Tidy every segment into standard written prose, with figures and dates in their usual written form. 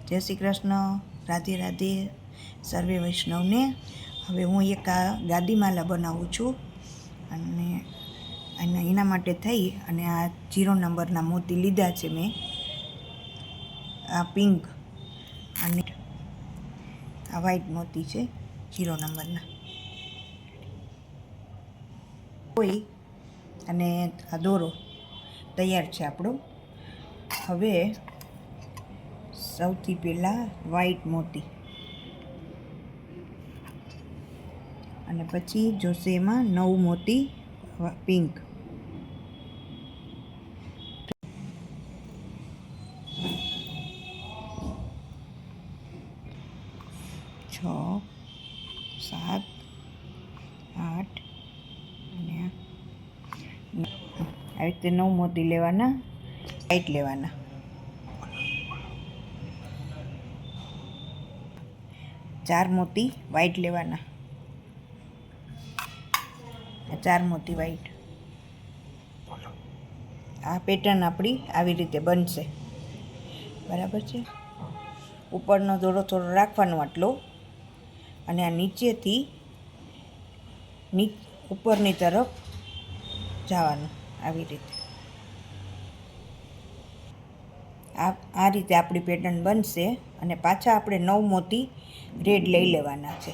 જય શ્રી કૃષ્ણ, રાધે રાધે સર્વે વૈષ્ણવને। હવે હું એક આ ગાદીમાલા બનાવું છું અને એના માટે થઈ અને આ 0 નંબરના મોતી લીધા છે મેં, આ પિંક અને આ વ્હાઈટ મોતી છે 0 નંબરના કોઈ અને આ દોરો તૈયાર છે આપણો। હવે સૌથી પહેલાં વ્હાઈટ મોતી અને પછી જોશે એમાં 9 મોતી પિંક, છ, 7, 8 અને આવી રીતે 9 મોતી લેવાના, વ્હાઈટ લેવાના। 4 મોતી વ્હાઈટ લેવાના, 4 મોતી વ્હાઈટ। આ પેટર્ન આપણી આવી રીતે બનશે, બરાબર છે। ઉપરનો દોરો થોડો રાખવાનો આટલો, અને આ નીચેથી ઉપરની તરફ જવાનું આવી રીતે। આ રીતે આપણી પેટર્ન બનશે અને પાછા આપણે 9 મોતી રેડ લઈ લેવાના છે।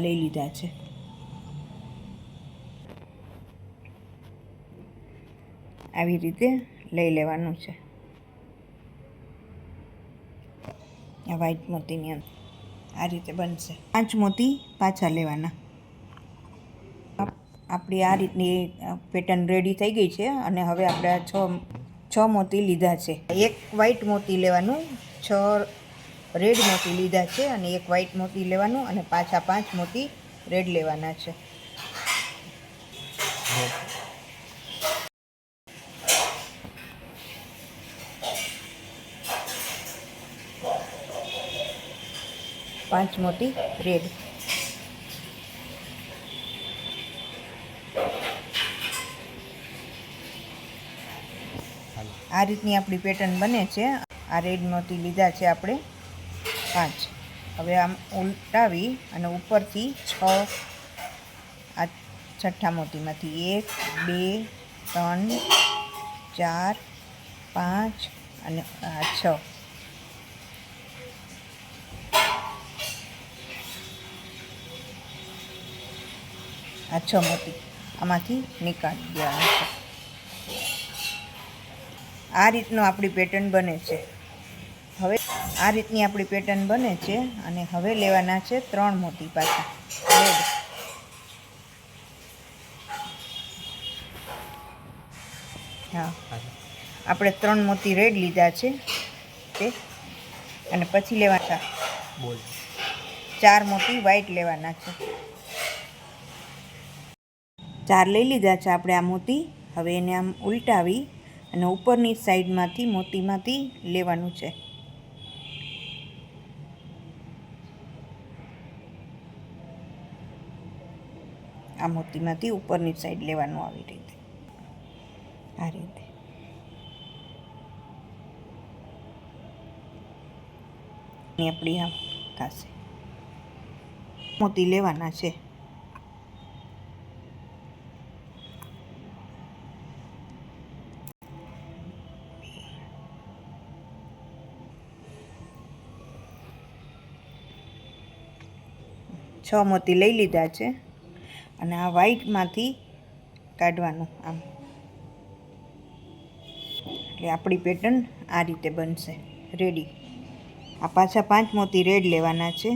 લઈ લીધા છે, આવી રીતે લઈ લેવાનું છે। આ વ્હાઈટ મોતીની અંદર આ રીતે બનશે। 5 મોતી પાછા લેવાના। આપણી આ રીતની પેટર્ન રેડી થઈ ગઈ છે અને હવે આપણે આ 6 મોતી લીધા છે। એક વ્હાઈટ મોતી લેવાનું, 6 રેડ મોતી લીધા છે અને એક વ્હાઈટ મોતી લેવાનું અને પાછા 5 મોતી રેડ લેવાના છે। પાંચ મોતી રેડ, આ રીતની આપણી પેટર્ન બને છે। આ રેડ મોતી લીધા છે આપણે 5। હવે આમ ઉલટાવી અને ઉપરથી 6, આ છઠ્ઠા મોતીમાંથી 1, 2, 3, 4, 5 અને 6, આ 6 મોતી આમાંથી નીકાળી દેવાના છે। આ રીતનું આપણી પેટર્ન બને છે। હવે આ રીતની આપણી પેટર્ન બને છે અને હવે લેવાના છે 3 મોતી પાછા રેડ। હા, આપણે 3 મોતી રેડ લીધા છે તે, અને પછી લેવાના 4 મોતી વ્હાઈટ લેવાના છે। 4 લઈ લીધા છે આપણે આ મોતી। હવે એને આમ ઉલટાવી અને ઉપરની સાઈડમાંથી મોતીમાંથી લેવાનું છે। આ મોતીમાંથી ઉપરની સાઈડ લેવાનું, આવી રીતે, આ રીતે। આપણી આમ થશે। મોતી લેવાના છે, છ મોતી લઈ લીધા છે અને આ વ્હાઈટમાંથી કાઢવાનું આમ, એટલે આપણી પેટર્ન આ રીતે બનશે રેડી। આ પાછા 5 મોતી રેડ લેવાના છે।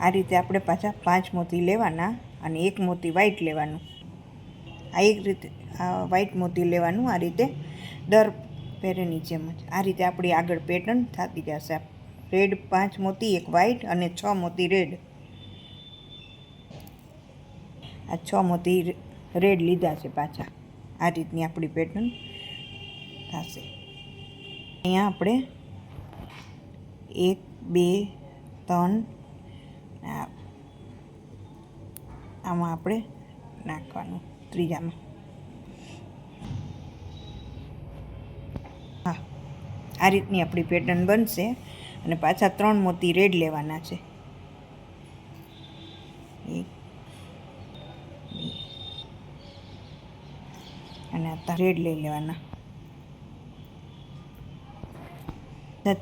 આ રીતે આપણે પાછા 5 મોતી લેવાના અને 1 મોતી વ્હાઈટ લેવાનું। આ એક રીતે આ વ્હાઈટ મોતી લેવાનું, આ રીતે દર ફેરેની જેમ જ આ રીતે આપણી આગળ પેટર્ન થતી જશે। રેડ 5 મોતી, 1 વ્હાઈટ અને 6 મોતી રેડ। આ 6 મોતી રેડ લીધા છે પાછા. આ રીતની આપણી પેટર્ન થશે. અહીંયા આપણે 1 2 3 આમાં આપણે નાખવાનું ત્રીજામાં. હા, આ રીતની આપણી પેટર્ન બનશે. અને પાછા 3 મોતી રેડ લેવાના છે. 1 2 અને આ રેડ લઈ લેવાના.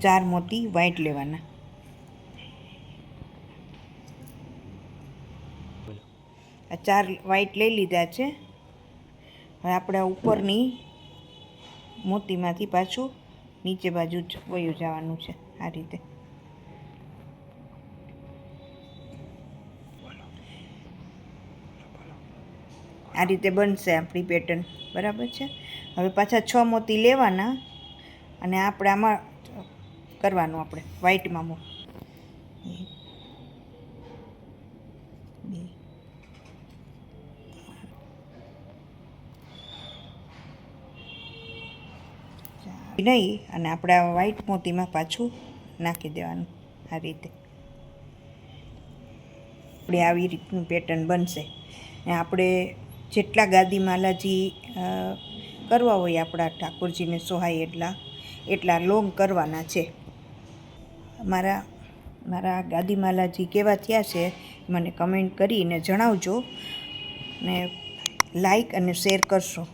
4 મોતી વ્હાઈટ લેવાના. આ 4 વ્હાઈટ લઈ લીધા છે. હવે આપણે ઉપરની મોતીમાંથી પાછું નીચે બાજુ જ વયું જવાનું છે. આ રીતે બનશે આપણી પેટર્ન. બરાબર છે. હવે પાછા 6 મોતી લેવાના અને આપણે આમાં કરવાનું. આપણે વ્હાઈટમાં 1 2 નહીં અને આપણે આ વ્હાઈટ મોતીમાં પાછું નાખી દેવાનું. આ રીતે આપણે આવી રીતનું પેટર્ન બનશે. ને આપણે જેટલા ગાદીમાલાજી કરવા હોય આપણા ઠાકોરજીને સોહાય એટલા લોંગ કરવાના છે. મારા ગાદીમાલાજી કેવા થયા છે મને કમેન્ટ કરીને જણાવજો ને લાઈક અને શેર કરશો.